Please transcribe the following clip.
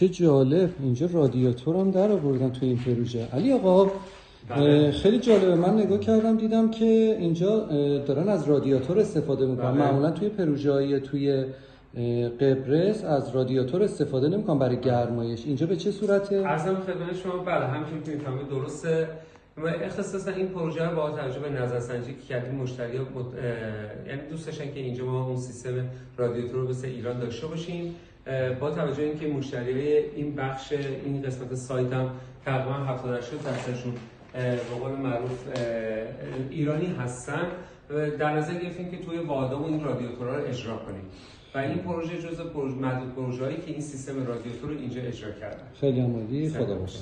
چه جالب، اینجا رادیاتور هم در آوردن تو این پروژه. علی آقا خیلی جالبه، من نگاه کردم دیدم که اینجا دارن از رادیاتور استفاده میکنن. معمولا توی پروژه‌های توی قبرس از رادیاتور استفاده نمیکنن برای گرمایش، اینجا به چه صورته؟ عرضم خدمت شما بله همونطور که میفهمید درسته. و اختصاصا این پروژه رو با توجه به نظرسنجی که کردیم مشتری‌ها یعنی دوست داشتن که اینجا ما اون سیستم رادیاتور رو مثل ایران داشته باشیم. با توجه اینکه مشتریای این بخش این قسمت سایت هم تقریبا 70-80%شون به قول معروف ایرانی هستن، در نظر گرفتیم که توی واحدامون این رادیاتورها رو اجرا کنیم و این پروژه جزء معدود پروژه‌ای که این سیستم رادیاتور رو اینجا اجرا کردن. خیلی عالی، خدا باشد.